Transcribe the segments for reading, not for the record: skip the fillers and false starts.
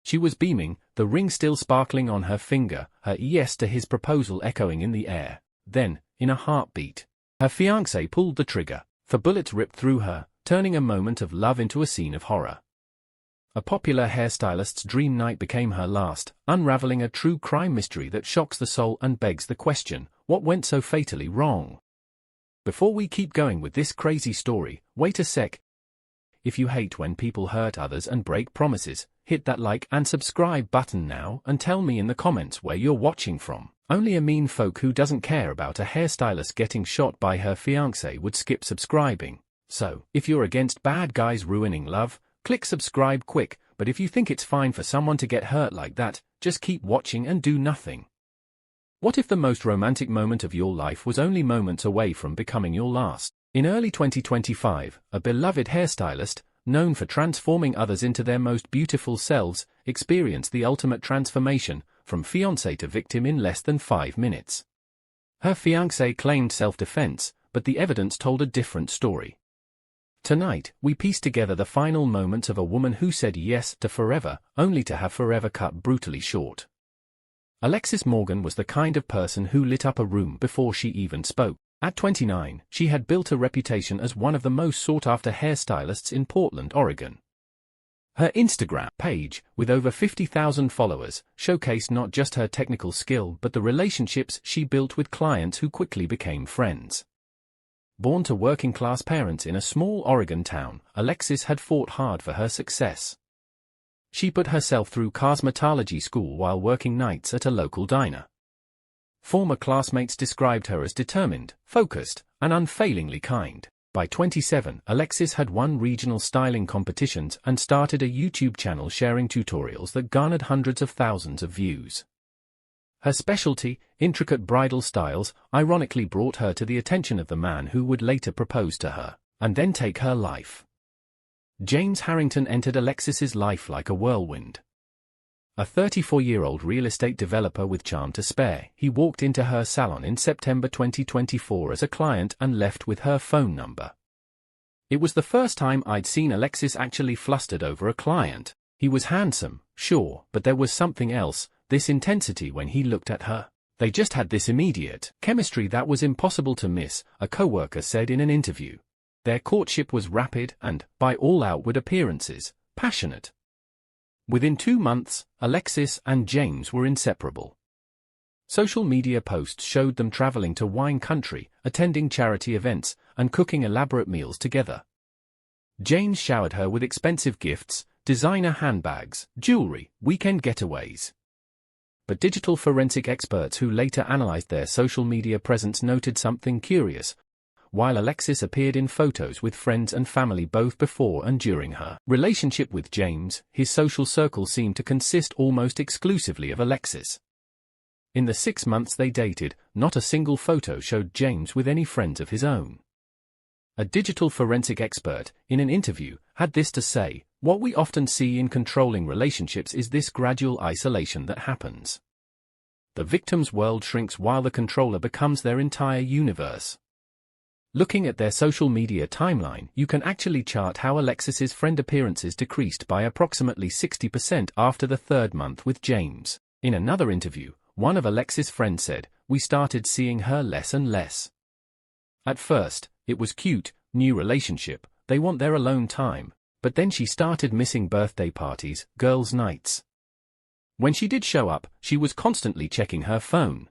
She was beaming, the ring still sparkling on her finger, her yes to his proposal echoing in the air. Then, in a heartbeat, her fiancé pulled the trigger. The bullets ripped through her, turning a moment of love into a scene of horror. A popular hairstylist's dream night became her last, unraveling a true crime mystery that shocks the soul and begs the question, what went so fatally wrong? Before we keep going with this crazy story, wait a sec. If you hate when people hurt others and break promises, hit that like and subscribe button now and tell me in the comments where you're watching from. Only a mean folk who doesn't care about a hairstylist getting shot by her fiancé would skip subscribing. So, if you're against bad guys ruining love, click subscribe quick, but if you think it's fine for someone to get hurt like that, just keep watching and do nothing. What if the most romantic moment of your life was only moments away from becoming your last? In early 2025, a beloved hairstylist, known for transforming others into their most beautiful selves, experienced the ultimate transformation, from fiancé to victim in less than 5 minutes. Her fiancé claimed self-defense, but the evidence told a different story. Tonight, we piece together the final moments of a woman who said yes to forever, only to have forever cut brutally short. Alexis Morgan was the kind of person who lit up a room before she even spoke. At 29, she had built a reputation as one of the most sought-after hairstylists in Portland, Oregon. Her Instagram page, with over 50,000 followers, showcased not just her technical skill but the relationships she built with clients who quickly became friends. Born to working-class parents in a small Oregon town, Alexis had fought hard for her success. She put herself through cosmetology school while working nights at a local diner. Former classmates described her as determined, focused, and unfailingly kind. By 27, Alexis had won regional styling competitions and started a YouTube channel sharing tutorials that garnered hundreds of thousands of views. Her specialty, intricate bridal styles, ironically brought her to the attention of the man who would later propose to her, and then take her life. James Harrington entered Alexis's life like a whirlwind. A 34-year-old real estate developer with charm to spare, he walked into her salon in September 2024 as a client and left with her phone number. It was the first time I'd seen Alexis actually flustered over a client. He was handsome, sure, but there was something else, this intensity when he looked at her. They just had this immediate chemistry that was impossible to miss, a coworker said in an interview. Their courtship was rapid and, by all outward appearances, passionate. Within 2 months, Alexis and James were inseparable. Social media posts showed them traveling to wine country, attending charity events, and cooking elaborate meals together. James showered her with expensive gifts, designer handbags, jewelry, weekend getaways. But digital forensic experts who later analyzed their social media presence noted something curious. While Alexis appeared in photos with friends and family both before and during her relationship with James, his social circle seemed to consist almost exclusively of Alexis. In the 6 months they dated, not a single photo showed James with any friends of his own. A digital forensic expert, in an interview, had this to say: "What we often see in controlling relationships is this gradual isolation that happens. The victim's world shrinks while the controller becomes their entire universe." Looking at their social media timeline, you can actually chart how Alexis's friend appearances decreased by approximately 60% after the 3rd month with James. In another interview, one of Alexis' friends said, "We started seeing her less and less. At first, it was cute, new relationship, they want their alone time, but then she started missing birthday parties, girls' nights. When she did show up, she was constantly checking her phone.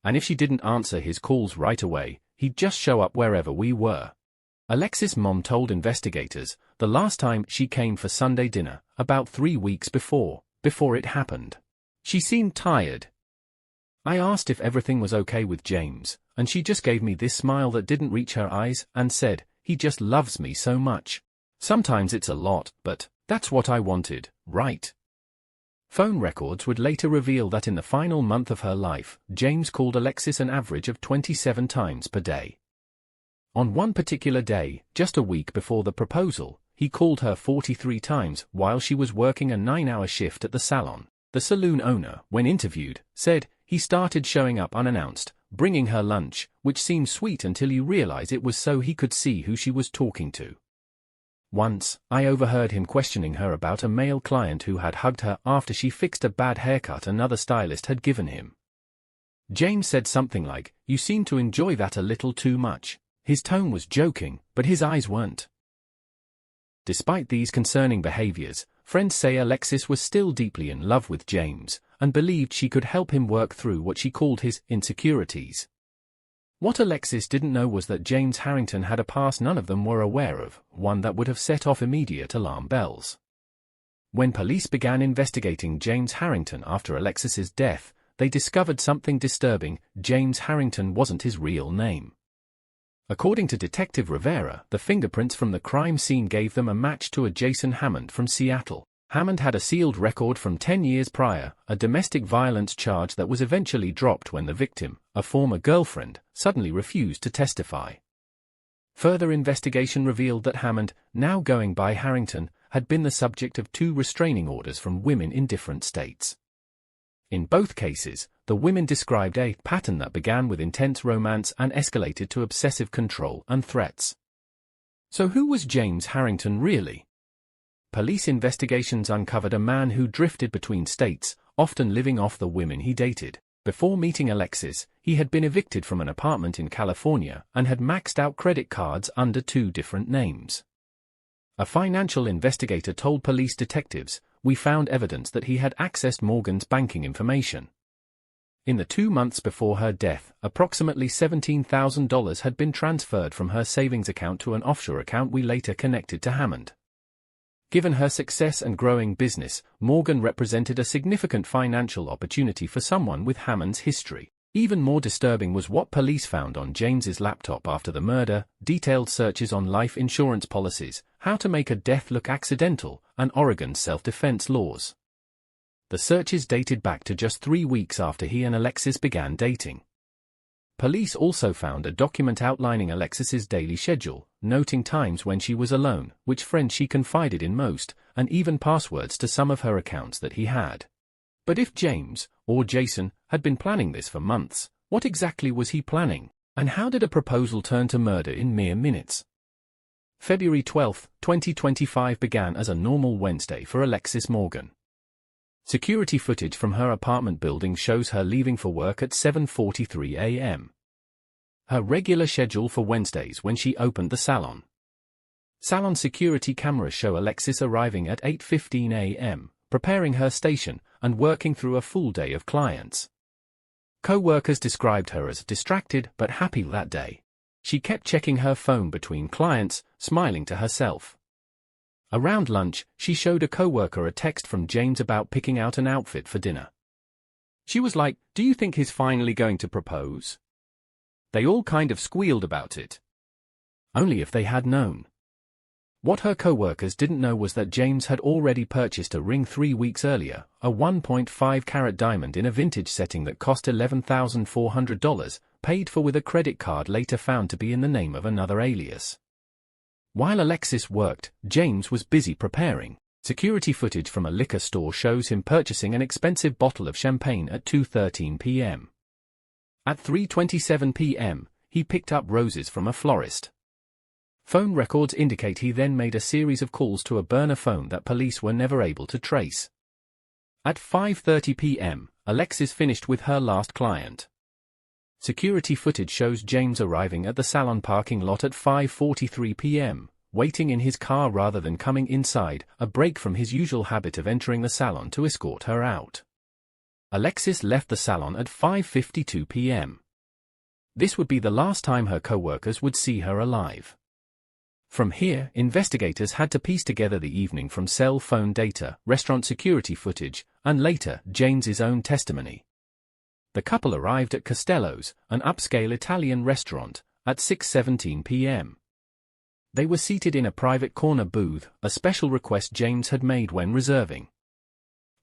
And if she didn't answer his calls right away, he'd just show up wherever we were." Alexis' mom told investigators, the last time she came for Sunday dinner, about 3 weeks before it happened. She seemed tired. "I asked if everything was okay with James, and she just gave me this smile that didn't reach her eyes and said, 'He just loves me so much. Sometimes it's a lot, but that's what I wanted, right?'" Phone records would later reveal that in the final month of her life, James called Alexis an average of 27 times per day. On one particular day, just a week before the proposal, he called her 43 times while she was working a 9-hour shift at the salon. The saloon owner, when interviewed, said, "He started showing up unannounced, bringing her lunch, which seemed sweet until you realize it was so he could see who she was talking to." Once, I overheard him questioning her about a male client who had hugged her after she fixed a bad haircut another stylist had given him. James said something like, "You seem to enjoy that a little too much." His tone was joking, but his eyes weren't. Despite these concerning behaviors, friends say Alexis was still deeply in love with James, and believed she could help him work through what she called his insecurities. What Alexis didn't know was that James Harrington had a past none of them were aware of, one that would have set off immediate alarm bells. When police began investigating James Harrington after Alexis's death, they discovered something disturbing: James Harrington wasn't his real name. According to Detective Rivera, the fingerprints from the crime scene gave them a match to a Jason Hammond from Seattle. Hammond had a sealed record from 10 years prior, a domestic violence charge that was eventually dropped when the victim, a former girlfriend, suddenly refused to testify. Further investigation revealed that Hammond, now going by Harrington, had been the subject of 2 restraining orders from women in different states. In both cases, the women described a pattern that began with intense romance and escalated to obsessive control and threats. So who was James Harrington really? Police investigations uncovered a man who drifted between states, often living off the women he dated. Before meeting Alexis, he had been evicted from an apartment in California and had maxed out credit cards under 2 different names. A financial investigator told police detectives, "We found evidence that he had accessed Morgan's banking information." In the 2 months before her death, approximately $17,000 had been transferred from her savings account to an offshore account we later connected to Hammond. Given her success and growing business, Morgan represented a significant financial opportunity for someone with Hammond's history. Even more disturbing was what police found on James's laptop after the murder: detailed searches on life insurance policies, how to make a death look accidental, and Oregon's self-defense laws. The searches dated back to just 3 weeks after he and Alexis began dating. Police also found a document outlining Alexis's daily schedule, noting times when she was alone, which friends she confided in most, and even passwords to some of her accounts that he had. But if James, or Jason, had been planning this for months, what exactly was he planning? And how did a proposal turn to murder in mere minutes? February 12, 2025 began as a normal Wednesday for Alexis Morgan. Security footage from her apartment building shows her leaving for work at 7:43 a.m. Her regular schedule for Wednesdays when she opened the salon. Salon security cameras show Alexis arriving at 8:15 a.m., preparing her station, and working through a full day of clients. Co-workers described her as distracted but happy that day. She kept checking her phone between clients, smiling to herself. Around lunch, she showed a co-worker a text from James about picking out an outfit for dinner. She was like, "Do you think he's finally going to propose?" They all kind of squealed about it. Only if they had known. What her co-workers didn't know was that James had already purchased a ring 3 weeks earlier, a 1.5-carat diamond in a vintage setting that cost $11,400, paid for with a credit card later found to be in the name of another alias. While Alexis worked, James was busy preparing. Security footage from a liquor store shows him purchasing an expensive bottle of champagne at 2:13 p.m. At 3:27 p.m., he picked up roses from a florist. Phone records indicate he then made a series of calls to a burner phone that police were never able to trace. At 5:30 p.m., Alexis finished with her last client. Security footage shows James arriving at the salon parking lot at 5:43 p.m., waiting in his car rather than coming inside, a break from his usual habit of entering the salon to escort her out. Alexis left the salon at 5:52 p.m. This would be the last time her co-workers would see her alive. From here, investigators had to piece together the evening from cell phone data, restaurant security footage, and later, James's own testimony. The couple arrived at Costello's, an upscale Italian restaurant, at 6:17 p.m. They were seated in a private corner booth, a special request James had made when reserving.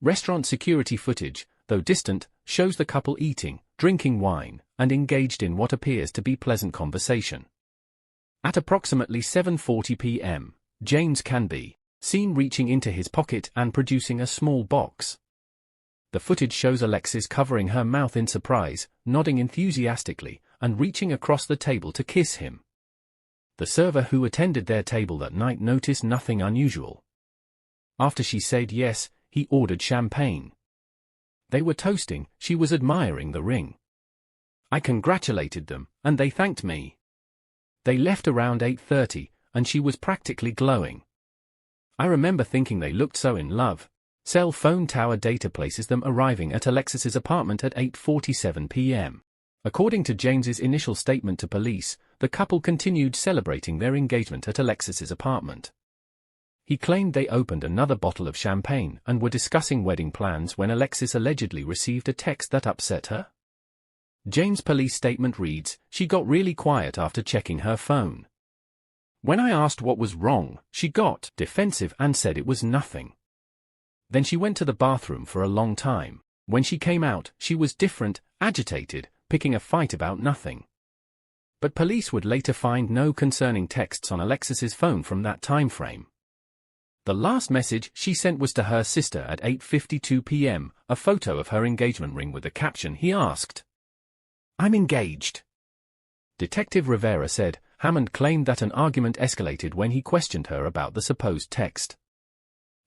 Restaurant security footage, though distant, shows the couple eating, drinking wine, and engaged in what appears to be pleasant conversation. At approximately 7:40 p.m., James can be seen reaching into his pocket and producing a small box. The footage shows Alexis covering her mouth in surprise, nodding enthusiastically, and reaching across the table to kiss him. The server who attended their table that night noticed nothing unusual. After she said yes, he ordered champagne. They were toasting, she was admiring the ring. I congratulated them, and they thanked me. They left around 8:30, and she was practically glowing. I remember thinking they looked so in love. Cell phone tower data places them arriving at Alexis's apartment at 8:47 p.m. According to James's initial statement to police, the couple continued celebrating their engagement at Alexis's apartment. He claimed they opened another bottle of champagne and were discussing wedding plans when Alexis allegedly received a text that upset her. James' police statement reads, "She got really quiet after checking her phone. When I asked what was wrong, she got defensive and said it was nothing. Then she went to the bathroom for a long time. When she came out, she was different, agitated, picking a fight about nothing." But police would later find no concerning texts on Alexis's phone from that time frame. The last message she sent was to her sister at 8:52 p.m., a photo of her engagement ring with the caption he asked, "I'm engaged." Detective Rivera said, Hammond claimed that an argument escalated when he questioned her about the supposed text.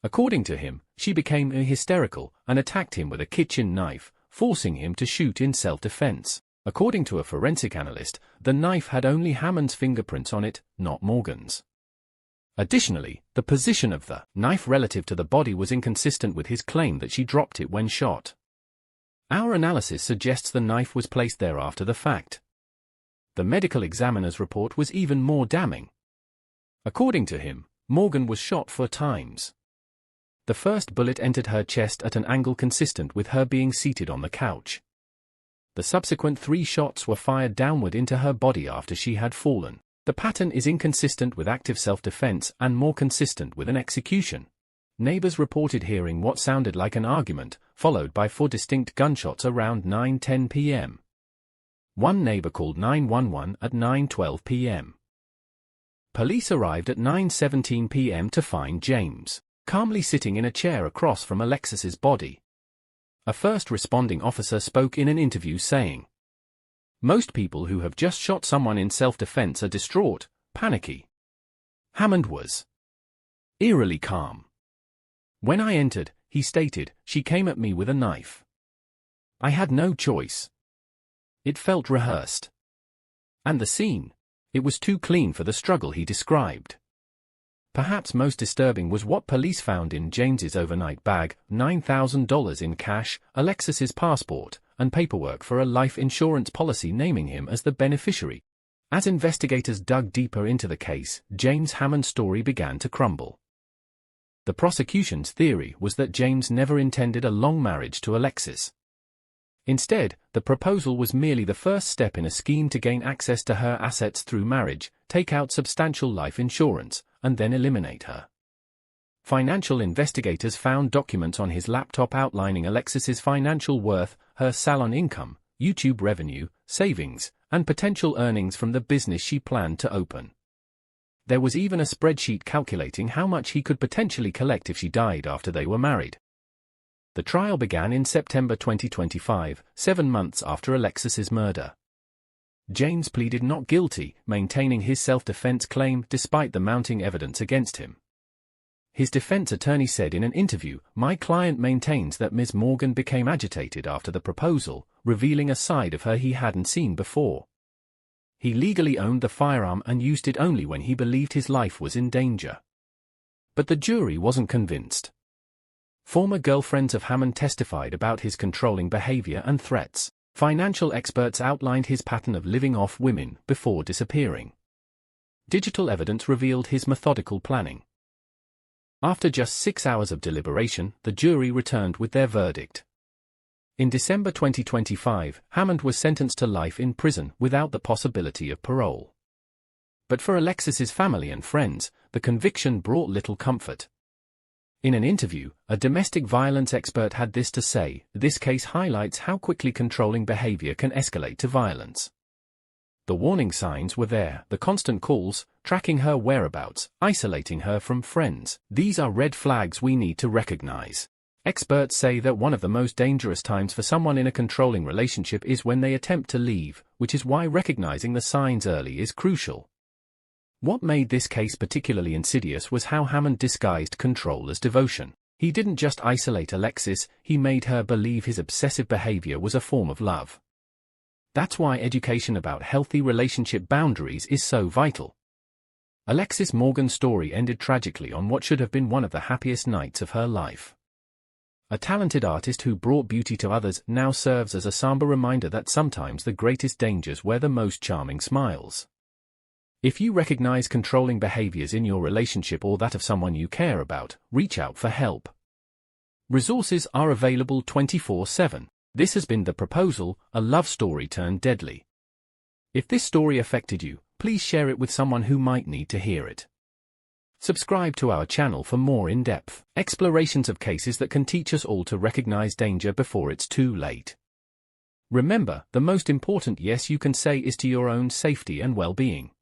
According to him, she became hysterical and attacked him with a kitchen knife, forcing him to shoot in self-defense. According to a forensic analyst, the knife had only Hammond's fingerprints on it, not Morgan's. Additionally, the position of the knife relative to the body was inconsistent with his claim that she dropped it when shot. Our analysis suggests the knife was placed there after the fact. The medical examiner's report was even more damning. According to him, Morgan was shot 4 times. The first bullet entered her chest at an angle consistent with her being seated on the couch. The subsequent 3 shots were fired downward into her body after she had fallen. The pattern is inconsistent with active self-defense and more consistent with an execution. Neighbors reported hearing what sounded like an argument, followed by 4 distinct gunshots around 9:10 p.m. One neighbor called 911 at 9:12 p.m. Police arrived at 9:17 p.m. to find James calmly sitting in a chair across from Alexis's body. A first responding officer spoke in an interview saying, "Most people who have just shot someone in self-defense are distraught, panicky. Hammond was eerily calm. When I entered," he stated, "she came at me with a knife. I had no choice. It felt rehearsed. And the scene, it was too clean for the struggle," he described. Perhaps most disturbing was what police found in James's overnight bag: $9,000 in cash, Alexis's passport, and paperwork for a life insurance policy naming him as the beneficiary. As investigators dug deeper into the case, James Hammond's story began to crumble. The prosecution's theory was that James never intended a long marriage to Alexis. Instead, the proposal was merely the first step in a scheme to gain access to her assets through marriage, take out substantial life insurance, and then eliminate her. Financial investigators found documents on his laptop outlining Alexis's financial worth, her salon income, YouTube revenue, savings, and potential earnings from the business she planned to open. There was even a spreadsheet calculating how much he could potentially collect if she died after they were married. The trial began in September 2025, 7 months after Alexis's murder. James pleaded not guilty, maintaining his self-defense claim despite the mounting evidence against him. His defense attorney said in an interview, "My client maintains that Ms. Morgan became agitated after the proposal, revealing a side of her he hadn't seen before. He legally owned the firearm and used it only when he believed his life was in danger." But the jury wasn't convinced. Former girlfriends of Hammond testified about his controlling behavior and threats. Financial experts outlined his pattern of living off women before disappearing. Digital evidence revealed his methodical planning. After just 6 hours of deliberation, the jury returned with their verdict. In December 2025, Hammond was sentenced to life in prison without the possibility of parole. But for Alexis's family and friends, the conviction brought little comfort. In an interview, a domestic violence expert had this to say: "This case highlights how quickly controlling behavior can escalate to violence. The warning signs were there: the constant calls, tracking her whereabouts, isolating her from friends. These are red flags we need to recognize." Experts say that one of the most dangerous times for someone in a controlling relationship is when they attempt to leave, which is why recognizing the signs early is crucial. What made this case particularly insidious was how Hammond disguised control as devotion. He didn't just isolate Alexis, he made her believe his obsessive behavior was a form of love. That's why education about healthy relationship boundaries is so vital. Alexis Morgan's story ended tragically on what should have been one of the happiest nights of her life. A talented artist who brought beauty to others now serves as a somber reminder that sometimes the greatest dangers wear the most charming smiles. If you recognize controlling behaviors in your relationship or that of someone you care about, reach out for help. Resources are available 24/7. This has been The Proposal, a love story turned deadly. If this story affected you, please share it with someone who might need to hear it. Subscribe to our channel for more in-depth explorations of cases that can teach us all to recognize danger before it's too late. Remember, the most important yes you can say is to your own safety and well-being.